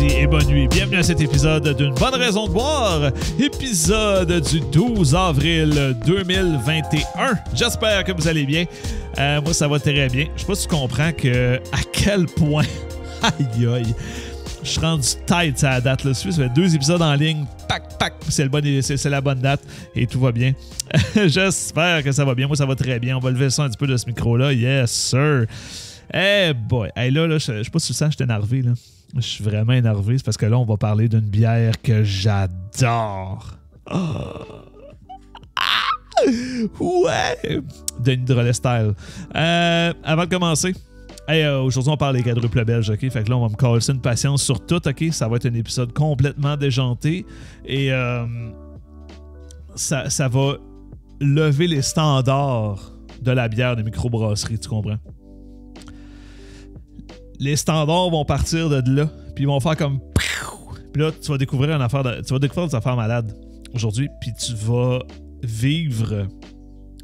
après-midi et bonne nuit. Bienvenue à cet épisode d'une bonne raison de boire, épisode du 12 avril 2021. J'espère que vous allez bien. Moi, ça va très bien. Je sais pas si tu comprends à quel point, aïe aïe, je suis rendu tight à la date. Là. Ça fait 2 épisodes en ligne, pac, c'est la bonne date et tout va bien. J'espère que ça va bien. Moi, ça va très bien. On va lever le son un petit peu de ce micro-là. Yes, sir. Eh boy. Hey, là, je sais pas si tu le sens, je suis énervé. Là. Je suis vraiment énervé. C'est parce que là, on va parler d'une bière que j'adore. Ouais! De Hydrolet Style. Avant de commencer, aujourd'hui, on parle des quadruples belges, OK? Fait que là, on va me casser une patience sur tout, OK? Ça va être un épisode complètement déjanté et ça va lever les standards de la bière de microbrasserie, tu comprends? Les standards vont partir de là, puis ils vont faire comme... Puis là, tu vas découvrir des affaires malades aujourd'hui, puis tu vas vivre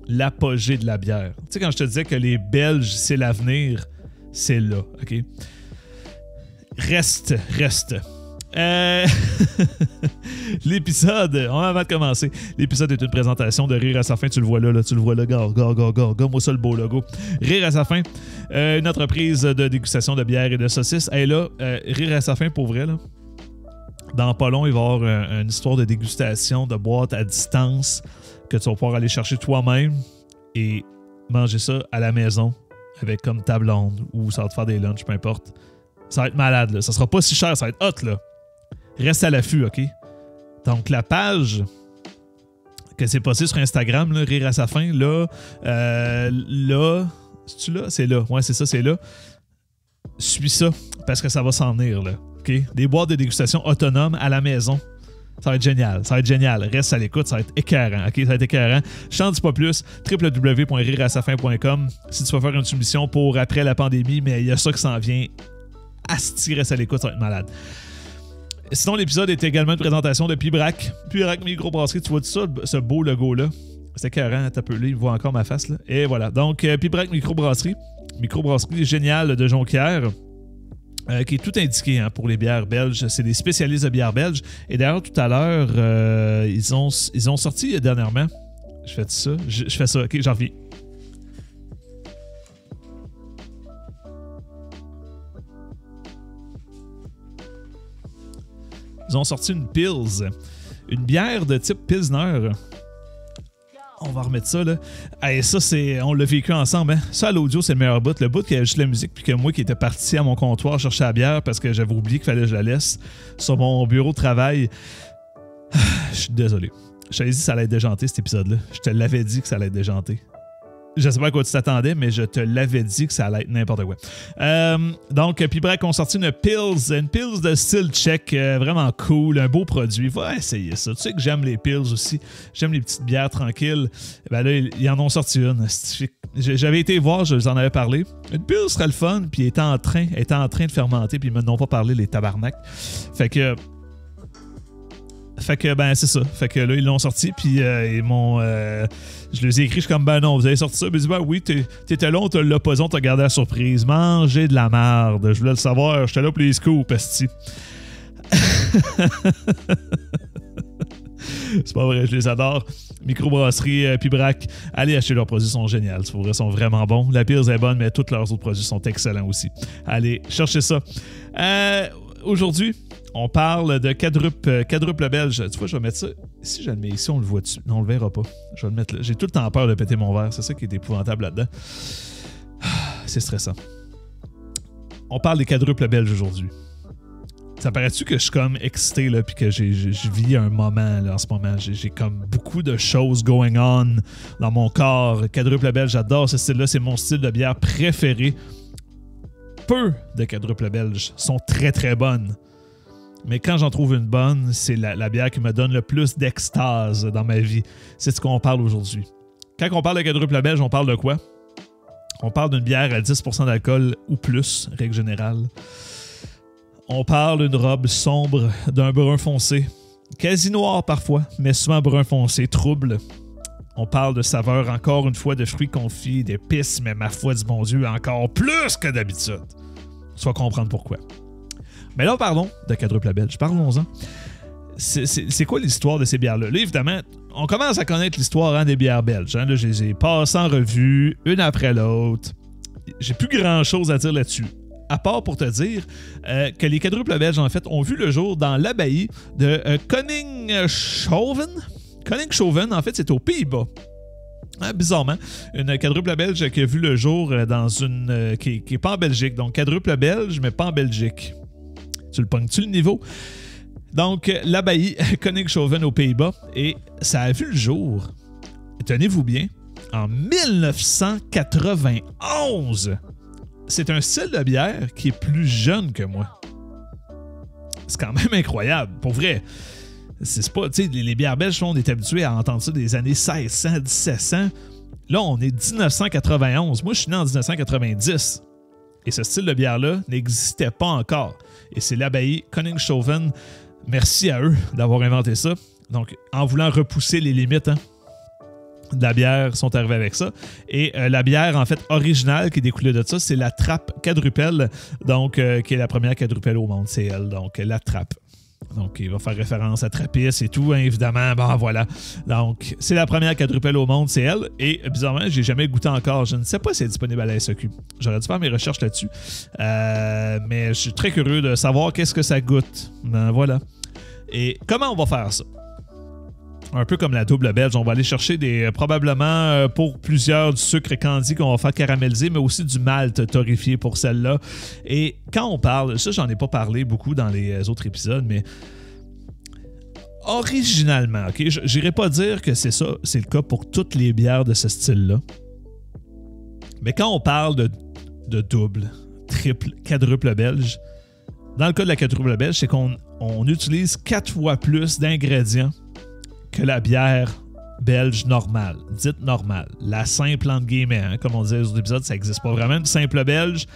l'apogée de la bière. Tu sais, quand je te disais que les Belges, c'est l'avenir, c'est là, OK? Reste. L'épisode, avant de commencer, l'épisode est une présentation de Rire à sa fin. Tu le vois là, tu le vois là, gars, moi ça le beau logo. Rire à sa fin, une entreprise de dégustation de bière et de saucisses. Et là, Rire à sa fin, pour vrai, là. Dans pas long, il va y avoir une histoire de dégustation de boîtes à distance que tu vas pouvoir aller chercher toi-même et manger ça à la maison avec comme ta blonde ou ça va te faire des lunchs, peu importe. Ça va être malade, là. Ça sera pas si cher, ça va être hot, là. Reste à l'affût, OK? Donc, la page que c'est passé sur Instagram, là, Rire à sa fin, là, c'est-tu là? C'est là. Ouais, c'est ça, c'est là. Suis ça, parce que ça va s'en venir, là. OK? Des boîtes de dégustation autonomes à la maison. Ça va être génial. Reste à l'écoute, ça va être écœurant. OK? Ça va être écœurant. Je n'en dis pas plus. www.rireasafin.com si tu vas faire une soumission pour après la pandémie, mais il y a ça qui s'en vient. Asti, reste à l'écoute, ça va être malade. Sinon, l'épisode est également une présentation de Pibrac. Pibrac Microbrasserie, tu vois tout ça, ce beau logo-là. C'est écœurant, t'as peu là, il voit encore ma face, là. Et voilà. Donc, Pibrac Microbrasserie géniale de Jonquière. Qui est tout indiqué pour les bières belges. C'est des spécialistes de bières belges. Et d'ailleurs, tout à l'heure, ils ont sorti dernièrement. Je fais ça. OK, j'en reviens. Ils ont sorti une Pils. Une bière de type Pilsner. On va remettre ça, là. Hey, ça, on l'a vécu ensemble, hein. Ça, à l'audio, c'est le meilleur bout. Le bout qui a juste la musique, puis que moi qui étais parti à mon comptoir chercher la bière parce que j'avais oublié qu'il fallait que je la laisse sur mon bureau de travail. Je suis désolé. Je t'avais dit que ça allait être déjanté, cet épisode-là. Je te l'avais dit que ça allait être déjanté. Je sais pas à quoi tu t'attendais, mais je te l'avais dit que ça allait être n'importe quoi. Donc, Pibrac ont sorti une Pils de style tchèque, vraiment cool, un beau produit. Va essayer ça. Tu sais que j'aime les Pils aussi. J'aime les petites bières tranquilles. Ben là, ils en ont sorti une. J'avais été voir, je vous en avais parlé. Une Pils serait le fun, puis elle était en train de fermenter, puis ils m'en ont pas parlé, les tabarnak. Fait que, ben, c'est ça. Fait que là, ils l'ont sorti, puis ils m'ont... je les ai écrit, je suis comme, ben non, vous avez sorti ça. Mais ils disent, ben oui, t'étais là, on te l'a posé, on t'a gardé la surprise. Mangez de la merde. Je voulais le savoir, j'étais là pour les scoops, esti. C'est pas vrai, je les adore. Microbrasserie, Pibrac, allez acheter leurs produits, sont géniaux. Ils sont vraiment bons. La Pils est bonne, mais tous leurs autres produits sont excellents aussi. Allez, cherchez ça. Aujourd'hui, on parle de quadruple belge. Tu vois, je vais mettre ça. Si je le mets ici, on le voit dessus. Non, on le verra pas. Je vais le mettre là. J'ai tout le temps peur de péter mon verre. C'est ça qui est épouvantable là-dedans. C'est stressant. On parle des quadruples belges aujourd'hui. Ça paraît-tu que je suis comme excité là, puis que je vis un moment là, en ce moment. J'ai comme beaucoup de choses going on dans mon corps. Quadruple belge, j'adore ce style-là. C'est mon style de bière préféré. Peu de quadruple belges sont très très bonnes. Mais quand j'en trouve une bonne, c'est la bière qui me donne le plus d'extase dans ma vie. C'est ce qu'on parle aujourd'hui. Quand on parle de quadruple belge, on parle de quoi? On parle d'une bière à 10% d'alcool ou plus, règle générale. On parle d'une robe sombre, d'un brun foncé, quasi noir parfois, mais souvent brun foncé, trouble. On parle de saveurs, encore une fois, de fruits confits, d'épices, mais ma foi du bon Dieu, encore plus que d'habitude. Tu vas comprendre pourquoi. Mais là, parlons de quadruple belge. Parlons-en. C'est quoi l'histoire de ces bières-là? Là, évidemment, on commence à connaître l'histoire des bières belges. Hein? Là, je les ai passées en revue, une après l'autre. J'ai plus grand-chose à dire là-dessus. À part pour te dire que les quadruples belges, en fait, ont vu le jour dans l'abbaye de Koningshoven. Koningshoven, en fait, c'est aux Pays-Bas. Hein, bizarrement, une quadruple belge qui a vu le jour dans une... qui n'est pas en Belgique. Donc, quadruple belge, mais pas en Belgique. Tu le pognes-tu le niveau? Donc, l'abbaye Koningshoven aux Pays-Bas. Et ça a vu le jour, tenez-vous bien, en 1991. C'est un style de bière qui est plus jeune que moi. C'est quand même incroyable, pour vrai. C'est pas, tu sais, les bières belges, on est habitué à entendre ça des années 1600, 1700. Là, on est 1991. Moi, je suis né en 1990. Et ce style de bière-là n'existait pas encore. Et c'est l'abbaye Koningshoven. Merci à eux d'avoir inventé ça. Donc, en voulant repousser les limites de la bière, ils sont arrivés avec ça. Et la bière, en fait, originale qui découlait de ça, c'est la Trappe quadrupelle, donc qui est la première quadrupelle au monde. C'est elle, donc la Trappe. Donc, il va faire référence à Trappist et tout, hein, évidemment. Bon, voilà. Donc, c'est la première quadrupelle au monde, c'est elle. Et bizarrement, j'ai jamais goûté encore. Je ne sais pas si elle est disponible à la SAQ. J'aurais dû faire mes recherches là-dessus. Mais je suis très curieux de savoir qu'est-ce que ça goûte. Ben, voilà. Et comment on va faire ça? Un peu comme la double belge, on va aller chercher probablement pour plusieurs du sucre candy qu'on va faire caraméliser, mais aussi du malt torréfié pour celle-là. Et quand on parle, ça j'en ai pas parlé beaucoup dans les autres épisodes, mais originalement, ok, j'irai pas dire que c'est ça, c'est le cas pour toutes les bières de ce style-là. Mais quand on parle de double, triple, quadruple belge, dans le cas de la quadruple belge, c'est qu'on utilise 4 fois plus d'ingrédients que la bière belge normale, dite normale. La simple, entre guillemets, hein, comme on disait aux autres épisodes, ça n'existe pas vraiment. Une simple belge,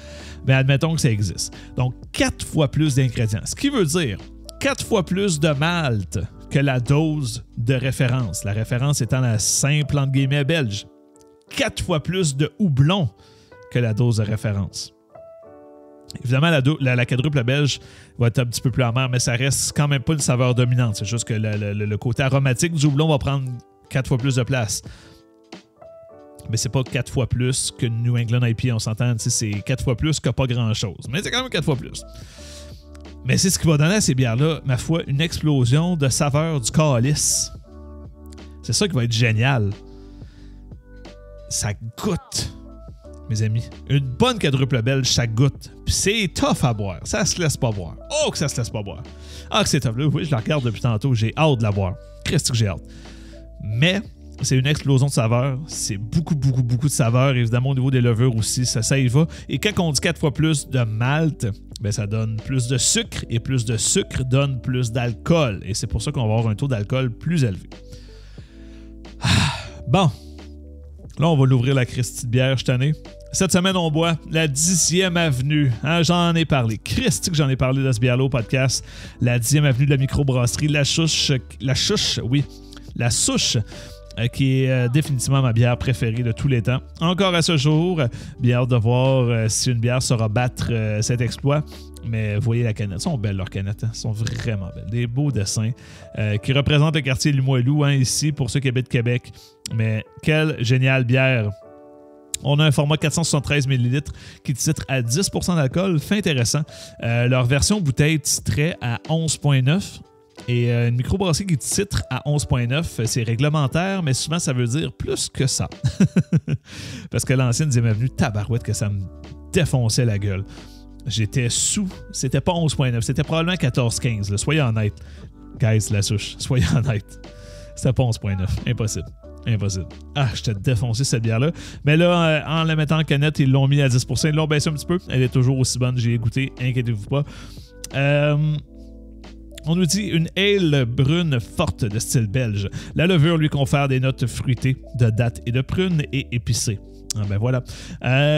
mais admettons que ça existe. Donc, 4 fois plus d'ingrédients. Ce qui veut dire 4 fois plus de malt que la dose de référence. La référence étant la simple, entre guillemets, belge. 4 fois plus de houblon que la dose de référence. Évidemment, la quadruple belge va être un petit peu plus amère, mais ça reste quand même pas une saveur dominante. C'est juste que le côté aromatique du houblon va prendre 4 fois plus de place. Mais c'est pas 4 fois plus que New England IPA, on s'entend. C'est 4 fois plus que pas grand-chose. Mais c'est quand même 4 fois plus. Mais c'est ce qui va donner à ces bières-là, ma foi, une explosion de saveur du calice. C'est ça qui va être génial. Ça goûte. Mes amis, une bonne quadruple belge, ça goûte. Puis c'est tough à boire. Ça se laisse pas boire. Oh, que ça se laisse pas boire. Ah, que c'est tough. Là, oui, je la regarde depuis tantôt. J'ai hâte de la boire. Qu'est-ce que j'ai hâte. Mais c'est une explosion de saveurs. C'est beaucoup, beaucoup, beaucoup de saveurs. Évidemment, au niveau des levures aussi, ça y va. Et quand on dit 4 fois plus de malt, ben, ça donne plus de sucre. Et plus de sucre donne plus d'alcool. Et c'est pour ça qu'on va avoir un taux d'alcool plus élevé. Bon. Là, on va l'ouvrir la Christie de bière, je suis tanné. Cette semaine, on boit la 10e avenue. Hein, j'en ai parlé. Christy que j'en ai parlé de ce bière-là au podcast. La 10e avenue de la microbrasserie. La souche, qui est définitivement ma bière préférée de tous les temps. Encore à ce jour, bien hâte de voir si une bière saura battre cet exploit. Mais voyez la canette. Elles sont belles, leurs canettes. Hein? Elles sont vraiment belles. Des beaux dessins qui représentent le quartier Limoilou, hein, ici, pour ceux qui habitent Québec. Mais quelle géniale bière! On a un format 473 ml qui titre à 10% d'alcool. Fait intéressant. Leur version bouteille titrait à 11,9. Et une microbrasserie qui titre à 11,9, c'est réglementaire, mais souvent ça veut dire plus que ça. Parce que l'ancienne 10e avenue, tabarouette que ça me défonçait la gueule. J'étais sous. C'était pas 11,9, c'était probablement 14,15. Là. Soyez honnêtes. Guys, la souche, soyez honnêtes. C'était pas 11,9. Impossible. Impossible. Ah, je t'ai défoncé cette bière-là. Mais là, en la mettant en canette, ils l'ont mis à 10%. Ils l'ont baissé un petit peu. Elle est toujours aussi bonne. J'ai goûté. Inquiétez-vous pas. On nous dit une ale brune forte de style belge. La levure lui confère des notes fruitées, de dattes et de prunes et épicées. Ah ben voilà.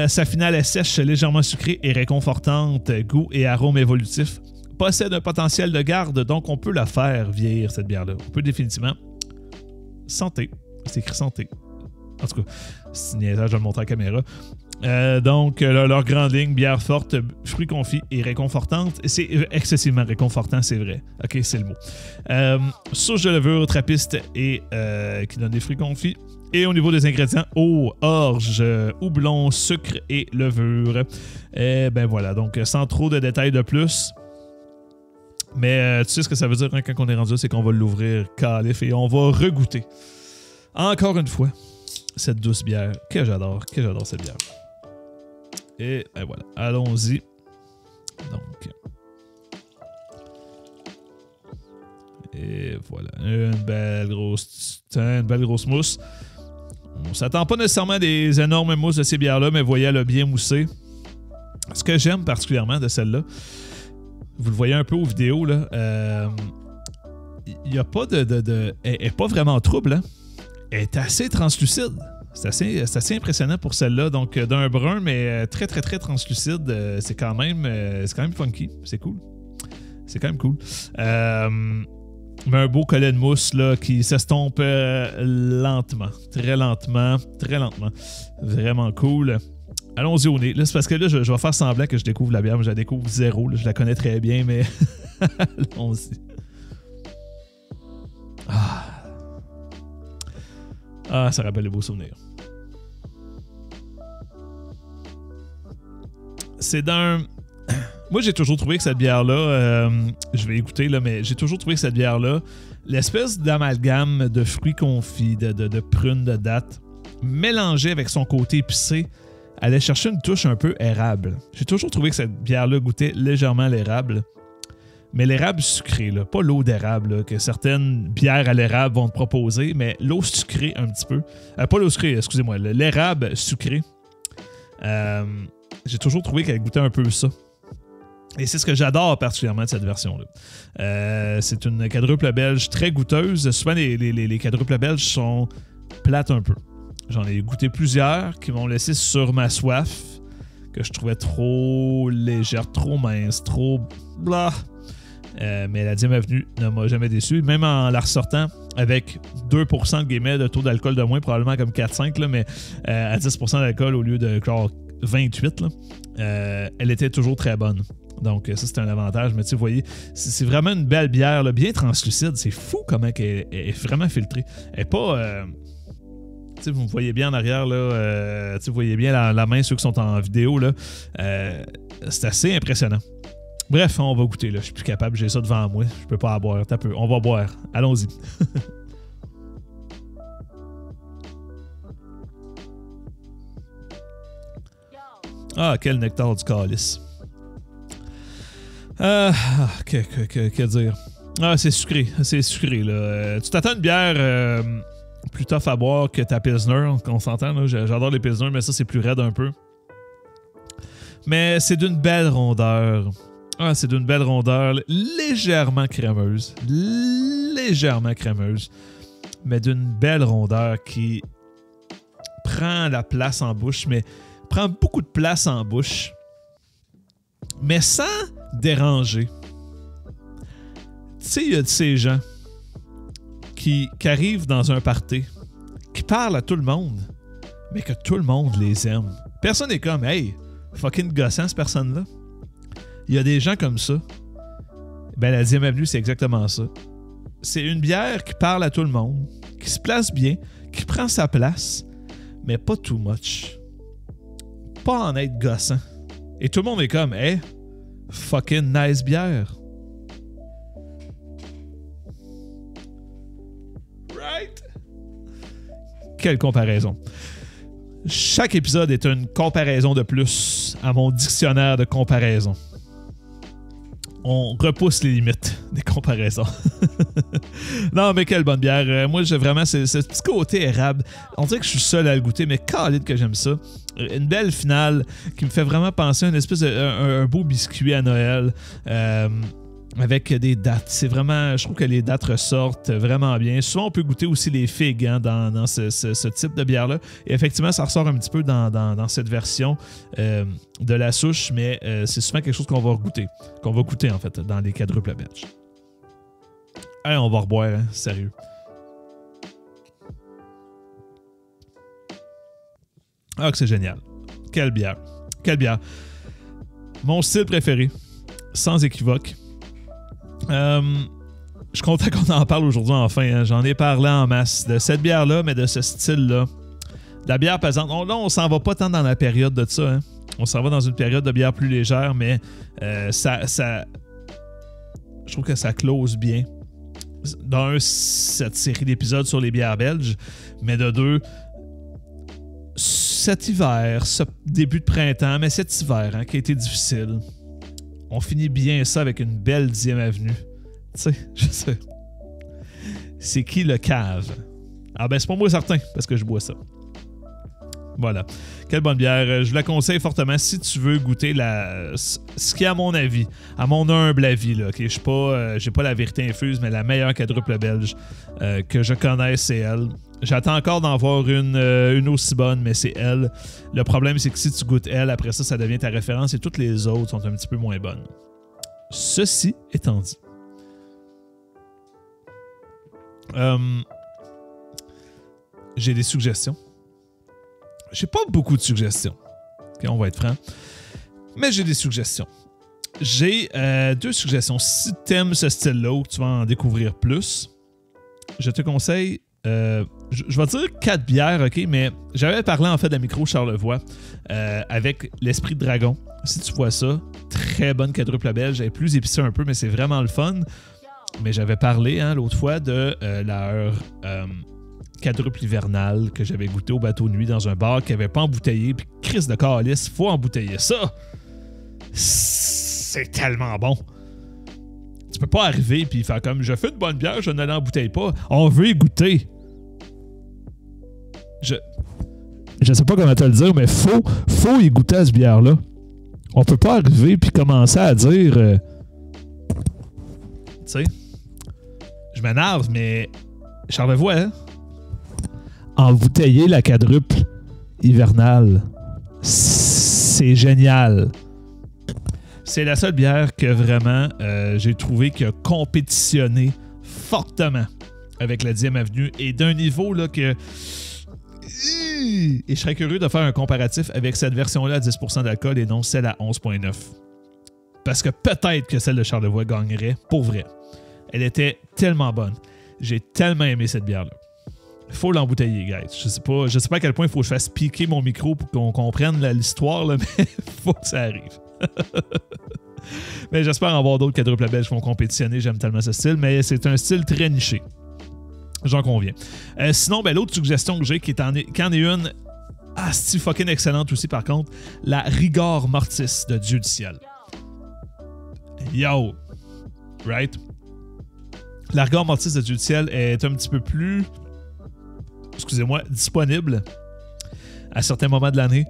Sa finale est sèche, légèrement sucrée et réconfortante, goût et arôme évolutif. Possède un potentiel de garde, donc on peut la faire vieillir, cette bière-là. On peut définitivement. Santé. C'est écrit santé. En tout cas, c'est niaisage, je vais le montrer à la caméra. Donc, leur grande ligne, bière forte, fruits confits et réconfortante. C'est excessivement réconfortant, c'est vrai. OK, c'est le mot. Souche de levure, trappiste et qui donne des fruits confits. Et au niveau des ingrédients, eau, orge, houblon, sucre et levure. Et ben voilà, donc sans trop de détails de plus. Mais tu sais ce que ça veut dire hein, quand on est rendu, c'est qu'on va l'ouvrir calife et on va regoûter. Encore une fois, cette douce bière que j'adore cette bière. Et ben voilà, allons-y. Donc. Et voilà, une belle grosse mousse. On s'attend pas nécessairement à des énormes mousses de ces bières-là, mais voyez, elle a bien moussé. Ce que j'aime particulièrement de celle-là, vous le voyez un peu aux vidéos, là, il n'y a pas de elle n'est pas vraiment trouble, hein? Elle est assez translucide. C'est assez impressionnant pour celle-là. Donc, d'un brun, mais très, très, très translucide. C'est quand même funky. C'est cool. C'est quand même cool. Mais un beau collet de mousse là, qui s'estompe lentement. Très lentement. Très lentement. Vraiment cool. Allons-y au nez. Là, c'est parce que là, je vais faire semblant que je découvre la bière, mais je la découvre zéro. Là, je la connais très bien, mais allons-y. Ah, ça rappelle les beaux souvenirs. C'est d'un... Moi, j'ai toujours trouvé que cette bière-là... je vais écouter, là, mais j'ai toujours trouvé que cette bière-là, l'espèce d'amalgame de fruits confits, de prunes, de dattes, mélangée avec son côté épicé, allait chercher une touche un peu érable. J'ai toujours trouvé que cette bière-là goûtait légèrement l'érable. Mais l'érable sucré, là, pas l'eau d'érable là, que certaines bières à l'érable vont te proposer, mais l'eau sucrée un petit peu. Pas l'eau sucrée, excusez-moi, l'érable sucré. J'ai toujours trouvé qu'elle goûtait un peu ça. Et c'est ce que j'adore particulièrement de cette version-là. C'est une quadruple belge très goûteuse. Souvent, les quadruples belges sont plates un peu. J'en ai goûté plusieurs qui m'ont laissé sur ma soif, que je trouvais trop légère, trop mince, trop blah. Mais la 10e avenue ne m'a jamais déçu. Même en la ressortant avec 2% de taux d'alcool de moins, probablement comme 4-5, là, mais à 10% d'alcool au lieu de genre 28, là, elle était toujours très bonne. Donc ça, c'est un avantage. Mais tu sais, vous voyez, c'est vraiment une belle bière, là, bien translucide. C'est fou comment elle est vraiment filtrée. Elle n'est pas... vous me voyez bien en arrière, là, vous voyez bien la main, ceux qui sont en vidéo, là. C'est assez impressionnant. Bref, on va goûter, là. Je suis plus capable, j'ai ça devant moi. Je peux pas en boire. T'as peu. On va boire. Allons-y. Ah, quel nectar du calice. Que dire? Ah, c'est sucré. C'est sucré, là. Tu t'attends une bière plus tough à boire que ta Pilsner. On s'entend, là. J'adore les Pilsner, mais ça, c'est plus raide un peu. Mais c'est d'une belle rondeur. Ah, c'est d'une belle rondeur, légèrement crémeuse. Légèrement crémeuse. Mais d'une belle rondeur qui prend la place en bouche, mais prend beaucoup de place en bouche. Mais sans déranger. Tu sais, il y a de ces gens qui arrivent dans un party, qui parlent à tout le monde, mais que tout le monde les aime. Personne n'est comme, hey, fucking gossant, cette personne-là. Il y a des gens comme ça. Ben, la 10e avenue, c'est exactement ça. C'est une bière qui parle à tout le monde, qui se place bien, qui prend sa place, mais pas too much. Pas en être gossant. Et tout le monde est comme, hey, fucking nice bière. Right? Quelle comparaison. Chaque épisode est une comparaison de plus à mon dictionnaire de comparaison. On repousse les limites des comparaisons. Non, mais quelle bonne bière. Moi, j'ai vraiment ce petit côté érable. On dirait que je suis seul à le goûter, mais calide que j'aime ça. Une belle finale qui me fait vraiment penser à une espèce de un beau biscuit à Noël. Avec des dattes. C'est vraiment... Je trouve que les dattes ressortent vraiment bien. Souvent, on peut goûter aussi les figues hein, dans ce type de bière-là. Et effectivement, ça ressort un petit peu dans cette version de la souche, mais c'est souvent quelque chose qu'on va goûter. Qu'on va goûter, en fait, dans les quadruples belges. Allez, on va reboire, hein, sérieux. Ah, que c'est génial. Quelle bière. Quelle bière. Mon style préféré, sans équivoque. Je suis content qu'on en parle aujourd'hui enfin. Hein. J'en ai parlé en masse de cette bière-là, mais de ce style-là. De la bière pesante. Là, on s'en va pas tant dans la période de ça. Hein. On s'en va dans une période de bière plus légère, mais ça je trouve que ça close bien. D'un, cette série d'épisodes sur les bières belges, mais de deux, cet hiver, ce début de printemps, mais cet hiver hein, qui a été difficile, on finit bien ça avec une belle 10e avenue. Tu sais, je sais. C'est qui le cave? Ah ben c'est pas moi certain, parce que je bois ça. Voilà. Quelle bonne bière. Je vous la conseille fortement si tu veux goûter ce qui est à mon avis, à mon humble avis, là, okay? J'ai pas la vérité infuse, mais la meilleure quadruple belge que je connaisse, c'est elle. J'attends encore d'en voir une aussi bonne, mais c'est elle. Le problème, c'est que si tu goûtes elle, après ça, ça devient ta référence et toutes les autres sont un petit peu moins bonnes. Ceci étant dit, j'ai des suggestions. J'ai pas beaucoup de suggestions. Okay, on va être franc. Mais j'ai des suggestions. J'ai 2 suggestions. Si tu aimes ce style-là ou que tu vas en découvrir plus, je te conseille, je vais dire 4 bières, ok, mais j'avais parlé en fait de micro Charlevoix avec l'Esprit de Dragon. Si tu vois ça, très bonne quadruple belge. Elle est plus épicée un peu, mais c'est vraiment le fun. Mais j'avais parlé hein, l'autre fois de leur quadruple hivernale que j'avais goûté au bateau de nuit dans un bar qui n'avait pas embouteillé. Puis Christ de calice, faut embouteiller ça. C'est tellement bon. Tu peux pas arriver puis faire comme je fais une bonne bière, je ne l'embouteille pas. On veut y goûter. Je sais pas comment te le dire, mais faut y goûter à cette bière-là. On peut pas arriver puis commencer à dire tu sais, je m'énerve, mais Charlevoix, hein? Embouteiller la quadruple hivernale. C'est génial. C'est la seule bière que vraiment j'ai trouvé qui a compétitionné fortement avec la 10e avenue et d'un niveau là que... Et je serais curieux de faire un comparatif avec cette version-là à 10% d'alcool et non celle à 11,9. Parce que peut-être que celle de Charlevoix gagnerait pour vrai. Elle était tellement bonne. J'ai tellement aimé cette bière-là. Il faut l'embouteiller, guys. Je sais pas à quel point il faut que je fasse piquer mon micro pour qu'on comprenne l'histoire, là, mais il faut que ça arrive. Mais j'espère en voir d'autres quadruple belges qui vont compétitionner. J'aime tellement ce style, mais c'est un style très niché. J'en conviens. Sinon, ben, l'autre suggestion que j'ai, qui en est une asti fucking excellente aussi, par contre, la Rigor Mortis de Dieu du ciel. Yo! Right? La Rigor Mortis de Dieu du ciel est un petit peu plus... excusez-moi, disponible à certains moments de l'année.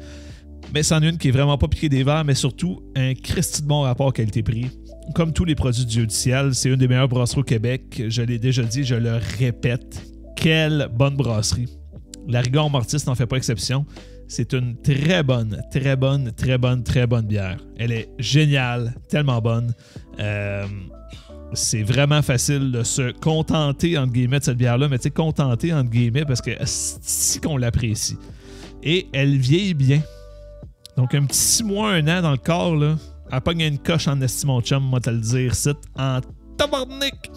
Mais c'en est une qui est vraiment pas piquée des verres, mais surtout un Christy de bon rapport qualité-prix. Comme tous les produits du Dieu du ciel, c'est une des meilleures brasseries au Québec. Je l'ai déjà dit, je le répète. Quelle bonne brasserie. La Rigor Mortis n'en fait pas exception. C'est une très bonne bière. Elle est géniale, tellement bonne. C'est vraiment facile de se contenter, entre guillemets, de cette bière-là, mais tu sais, contenter, entre guillemets, parce que si qu'on l'apprécie. Et elle vieillit bien. Donc, un petit 6 mois, 1 an dans le corps, là, elle pogne une coche en estime, mon chum, moi te le dire, c'est en tabarnak!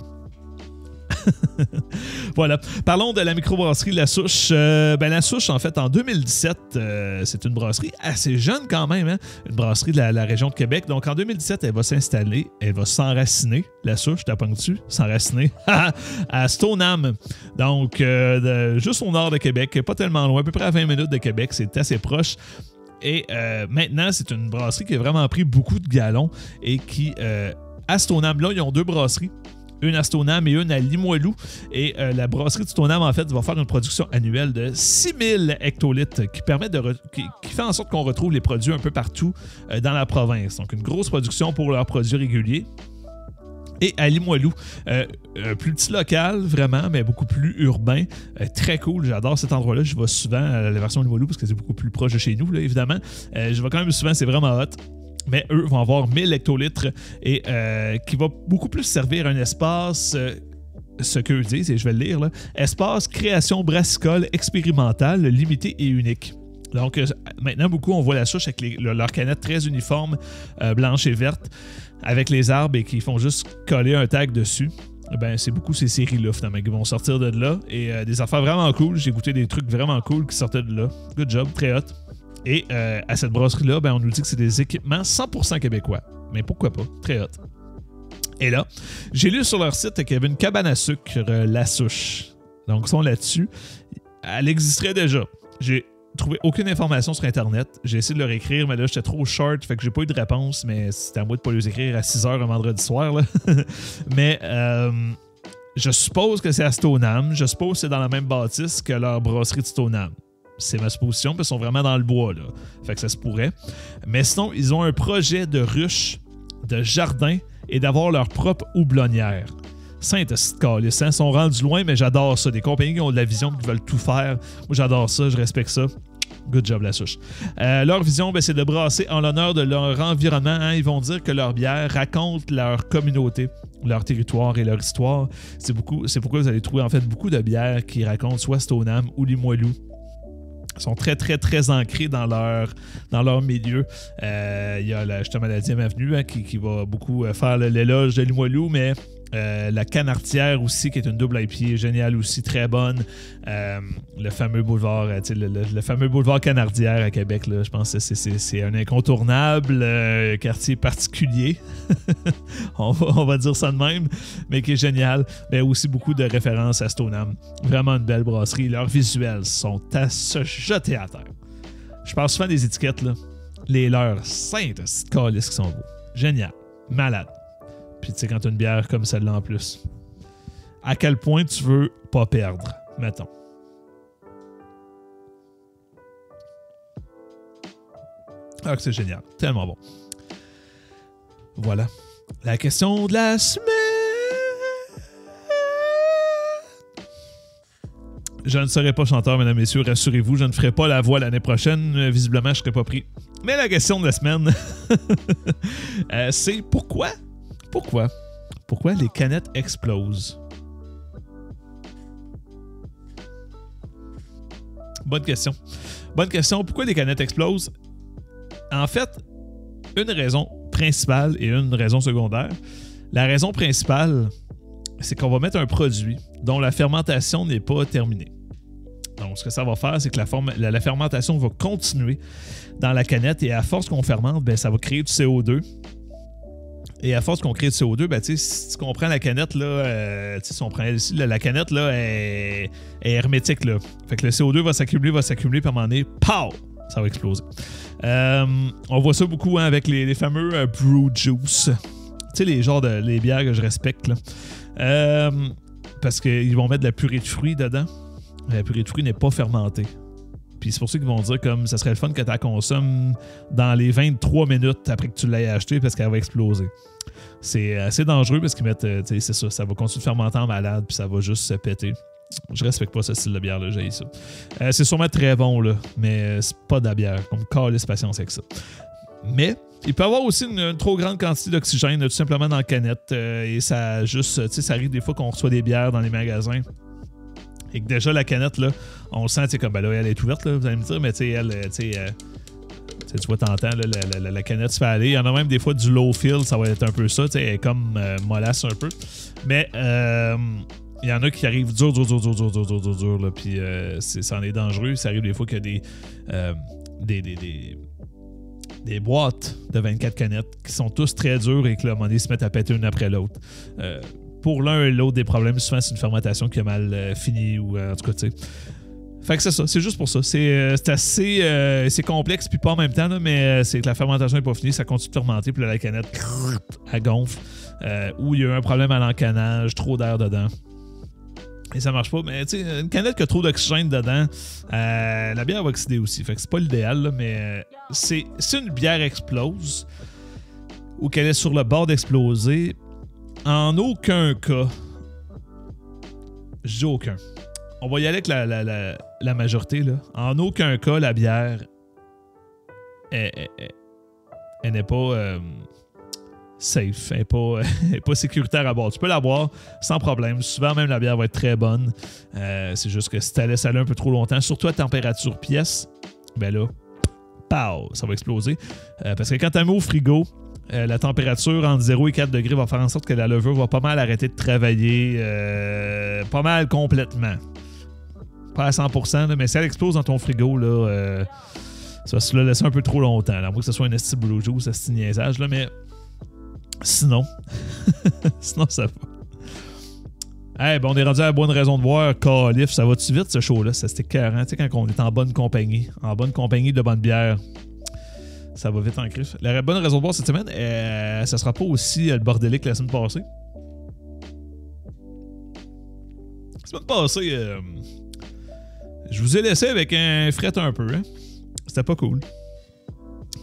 Voilà. Parlons de la microbrasserie La Souche. La Souche, en fait, en 2017, c'est une brasserie assez jeune quand même, hein? Une brasserie de la région de Québec. Donc, en 2017, elle va s'installer, elle va s'enraciner. La Souche, t'as pas dessus? S'enraciner à Stoneham. Donc, juste au nord de Québec, pas tellement loin, à peu près à 20 minutes de Québec. C'est assez proche. Et maintenant, c'est une brasserie qui a vraiment pris beaucoup de galons et qui, à Stoneham, là, ils ont 2 brasseries. Une à Stoneham et une à Limoilou. Et la brasserie de Stoneham, en fait, va faire une production annuelle de 6000 hectolitres qui permet qui fait en sorte qu'on retrouve les produits un peu partout dans la province. Donc, une grosse production pour leurs produits réguliers. Et à Limoilou, plus petit local, vraiment, mais beaucoup plus urbain. Très cool, j'adore cet endroit-là. Je vais souvent à la version Limoilou parce que c'est beaucoup plus proche de chez nous, là, évidemment. Je vais quand même souvent, c'est vraiment hot. Mais eux vont avoir 1000 hectolitres et qui va beaucoup plus servir un espace, ce qu'eux disent, et je vais le lire, là, espace création brassicole expérimentale, limité et unique. Donc, maintenant, beaucoup, on voit la souche avec leurs canettes très uniformes, blanches et vertes, avec les arbres et qui font juste coller un tag dessus. Ben, c'est beaucoup ces séries-là, finalement, qui vont sortir de là. Et des affaires vraiment cool. J'ai goûté des trucs vraiment cool qui sortaient de là. Good job, très hot. Et à cette brasserie-là, ben, on nous dit que c'est des équipements 100% québécois. Mais pourquoi pas? Très hot. Et là, j'ai lu sur leur site qu'il y avait une cabane à sucre, La Souche. Donc, ils sont là-dessus. Elle existerait déjà. J'ai trouvé aucune information sur Internet. J'ai essayé de leur écrire, mais là, j'étais trop short, fait que j'ai pas eu de réponse, mais c'était à moi de pas les écrire à 6h un vendredi soir. Là. Mais je suppose que c'est à Stoneham. Je suppose que c'est dans la même bâtisse que leur brasserie de Stoneham. C'est ma supposition, parce qu'ils sont vraiment dans le bois, là. Fait que ça se pourrait. Mais sinon, ils ont un projet de ruche, de jardin et d'avoir leur propre houblonnière. Saint-Calice, ils sont rendus loin, mais j'adore ça. Des compagnies qui ont de la vision, qui veulent tout faire. Moi, j'adore ça, je respecte ça. Good job, La Souche. Leur vision, ben, c'est de brasser en l'honneur de leur environnement. Hein. Ils vont dire que leur bière raconte leur communauté, leur territoire et leur histoire. C'est pourquoi vous allez trouver en fait beaucoup de bières qui racontent soit Stoneham ou Limoilou. Ils sont très, très, très ancrés dans leur milieu. Il y a justement la 10e Avenue hein, qui va beaucoup faire l'éloge de Limoilou, mais la Canardière aussi, qui est une double IPA géniale aussi, très bonne. Le fameux boulevard, le fameux boulevard Canardière à Québec, là, je pense que c'est un incontournable quartier particulier. on va dire ça de même, mais qui est génial. Mais aussi beaucoup de références à Stoneham. Vraiment une belle brasserie. Leurs visuels sont à se jeter à terre. Je parle souvent des étiquettes, là. Les leurs saintes calices qui sont beaux. Génial. Malade. Puis tu sais, quand tu as une bière comme celle-là en plus, à quel point tu veux pas perdre, mettons. Ah, c'est génial. Tellement bon. Voilà. La question de la semaine. Je ne serai pas chanteur, mesdames et messieurs, rassurez-vous, je ne ferai pas la voix l'année prochaine. Visiblement, je ne serai pas pris. Mais la question de la semaine, c'est pourquoi les canettes explosent? Bonne question. Pourquoi les canettes explosent? En fait, une raison principale et une raison secondaire. La raison principale, c'est qu'on va mettre un produit dont la fermentation n'est pas terminée. Donc, ce que ça va faire, c'est que la fermentation va continuer dans la canette et à force qu'on fermente, ben, ça va créer du CO2. Et à force qu'on crée du CO2, ben, si on prend la canette, là, si on prend ici, la canette là, est hermétique. Là. Fait que le CO2 va s'accumuler, puis à un moment donné, pow! Ça va exploser. On voit ça beaucoup hein, avec les fameux brew juice. Tu sais, les bières que je respecte. Là. Parce qu'ils vont mettre de la purée de fruits dedans. La purée de fruits n'est pas fermentée. Puis c'est pour ça qu'ils vont dire comme ça serait le fun que tu la consommes dans les 23 minutes après que tu l'aies acheté parce qu'elle va exploser. C'est assez dangereux parce qu'ils mettent, c'est ça va continuer de fermenter en malade puis ça va juste se péter. Je respecte pas ce style de bière-là, j'ai ça. C'est sûrement très bon, là, mais c'est pas de la bière. On me calisse patience avec ça. Mais il peut y avoir aussi une trop grande quantité d'oxygène tout simplement dans la canette et ça juste, ça arrive des fois qu'on reçoit des bières dans les magasins. Et que déjà, la canette, là, on le sent, tu sais, comme, ben là, elle est ouverte, là, vous allez me dire, mais tu sais, tu vois, t'entends, là, la canette se fait aller. Il y en a même des fois du low fill, ça va être un peu ça, tu sais, elle est comme mollasse un peu. Mais il y en a qui arrivent dur, là, puis ça en est dangereux. Ça arrive des fois qu'il y a des boîtes de 24 canettes qui sont tous très dures et que, là, à un moment donné, se mettent à péter une après l'autre. Pour l'un et l'autre des problèmes, souvent c'est une fermentation qui a mal fini ou en tout cas, tu sais. Fait que c'est ça, c'est juste pour ça. C'est assez c'est complexe puis pas en même temps, là, mais c'est que la fermentation n'est pas finie, ça continue de fermenter, puis là, la canette, elle gonfle. Ou il y a eu un problème à l'encanage, trop d'air dedans. Et ça marche pas, mais tu sais, une canette qui a trop d'oxygène dedans, la bière va oxyder aussi. Fait que c'est pas l'idéal, là, mais si une bière explose ou qu'elle est sur le bord d'exploser, en aucun cas, je dis aucun. On va y aller avec la majorité. Là. En aucun cas, la bière, elle n'est pas safe. Elle n'est pas sécuritaire à boire. Tu peux la boire sans problème. Souvent, même, la bière va être très bonne. C'est juste que si tu la laisses aller un peu trop longtemps, surtout à température pièce, ben là, pow, ça va exploser. Parce que quand tu mets au frigo, la température entre 0 et 4 degrés va faire en sorte que la levure va pas mal arrêter de travailler, pas mal complètement. Pas à 100%, là, mais si elle explose dans ton frigo, là, ça va se la laisser un peu trop longtemps. À moins que ce soit un esti Blue Juice, un esti niaisage, là, mais sinon, sinon ça va. Hey, ben on est rendu à la bonne raison de voir. Calif, ça va-tu vite ce show-là? Ça c'était écœurant, tu sais, quand on est en bonne compagnie de bonne bière. Ça va vite en crif. La bonne raison de voir cette semaine, ça sera pas aussi le bordélique que la semaine passée. La semaine passée, je vous ai laissé avec un fret un peu. Hein? C'était pas cool.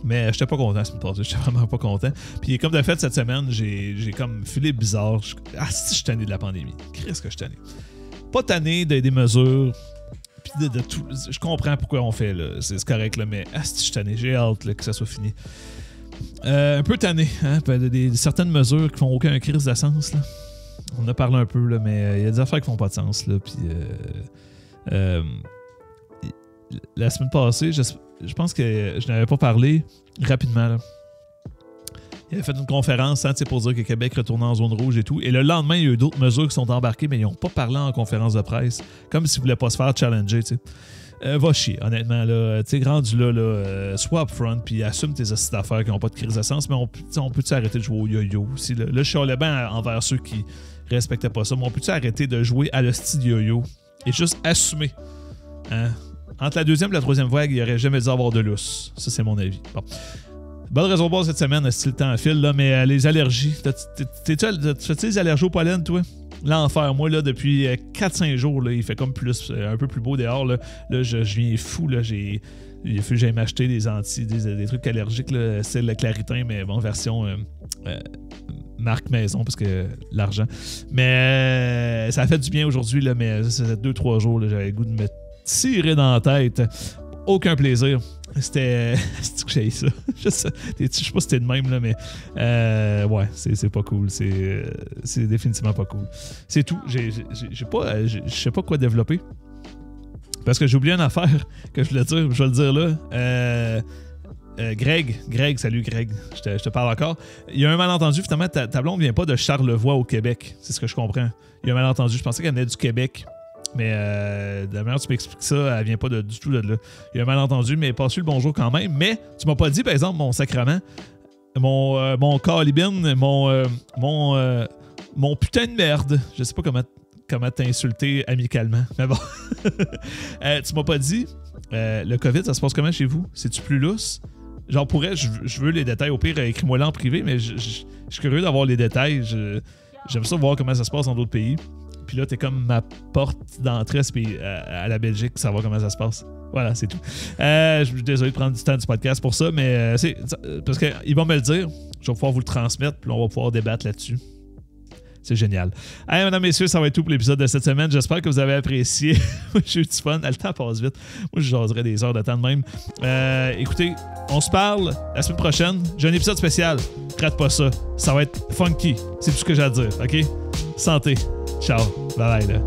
Mais j'étais pas content la semaine passée. J'étais vraiment pas content. Puis comme de fait, cette semaine, j'ai comme filé bizarre. Si je suis tanné de la pandémie. Qu'est-ce que je suis tanné? Pas tanné des mesures. Puis de tout. Je comprends pourquoi on fait, là. C'est correct, là. Mais si je suis tanné. J'ai hâte là, que ça soit fini. Un peu tanné. Hein? Certaines mesures qui font aucun crise de sens, là. On en a parlé un peu, là. Mais il y a des affaires qui font pas de sens, là. Puis la semaine passée, je pense que je n'avais pas parlé rapidement. Là. Il avait fait une conférence pour dire que Québec retournait en zone rouge et tout. Et le lendemain, il y a eu d'autres mesures qui sont embarquées, mais ils n'ont pas parlé en conférence de presse. Comme s'ils ne voulaient pas se faire challenger. Va chier, honnêtement. Là, rendu là, sois upfront puis assume tes assises d'affaires qui n'ont pas de crise de sens. Mais on peut-tu arrêter de jouer au yo-yo aussi? Là, je chialais bien envers ceux qui respectaient pas ça. Mais on peut-tu arrêter de jouer à l'hostie de yo-yo et juste assumer? Hein? Entre la deuxième et la troisième vague, il n'y aurait jamais dû avoir de lousse. Ça, c'est mon avis. Bon. Bonne raison de voir cette semaine, si le temps file, là, mais les allergies. Fais-tu les allergies au pollen, toi? L'enfer. Moi, là, depuis 4-5 jours, là, il fait comme plus, un peu plus beau dehors. Là, je viens fou. Là, il a fallu que j'aille m'acheter des trucs allergiques, là, c'est le Claritin, mais bon, version marque maison, parce que l'argent. Mais ça a fait du bien aujourd'hui, là, mais ça fait 2-3 jours, là, j'avais le goût de me tirer dans la tête. Aucun plaisir. C'était que j'ai ça. Je sais pas si c'était de même, là, mais ouais, c'est pas cool. C'est définitivement pas cool. C'est tout. Je sais pas quoi développer. Parce que j'ai oublié une affaire que je voulais dire. Je vais le dire là. Greg, salut Greg. Je te parle encore. Il y a un malentendu. Finalement, ta blonde vient pas de Charlevoix au Québec. C'est ce que je comprends. Il y a un malentendu. Je pensais qu'elle venait du Québec. Mais de la manière dont tu m'expliques ça, elle vient pas du tout de là. Il y a un malentendu, mais passe-lui le bonjour quand même. Mais tu m'as pas dit, par exemple, mon sacrement, mon calibine, mon putain de merde. Je sais pas comment t'insulter amicalement. Mais bon. Tu m'as pas dit, le COVID, ça se passe comment chez vous? C'est-tu plus lousse? Genre, je veux les détails. Au pire, écris-moi là en privé, mais je suis curieux d'avoir les détails. J'aime ça voir comment ça se passe dans d'autres pays. Puis là, t'es comme ma porte d'entrée à la Belgique, savoir comment ça se passe. Voilà, c'est tout. Je suis désolé de prendre du temps du podcast pour ça, mais parce qu'ils vont me le dire. Je vais pouvoir vous le transmettre, puis on va pouvoir débattre là-dessus. C'est génial. Allez, mesdames, messieurs, ça va être tout pour l'épisode de cette semaine. J'espère que vous avez apprécié. J'ai eu du fun. Le temps passe vite. Moi, je jaserais des heures de temps de même. Écoutez, on se parle la semaine prochaine. J'ai un épisode spécial. Rate pas ça. Ça va être funky. C'est tout ce que j'ai à dire. OK? Santé. Ciao. Bye bye, là.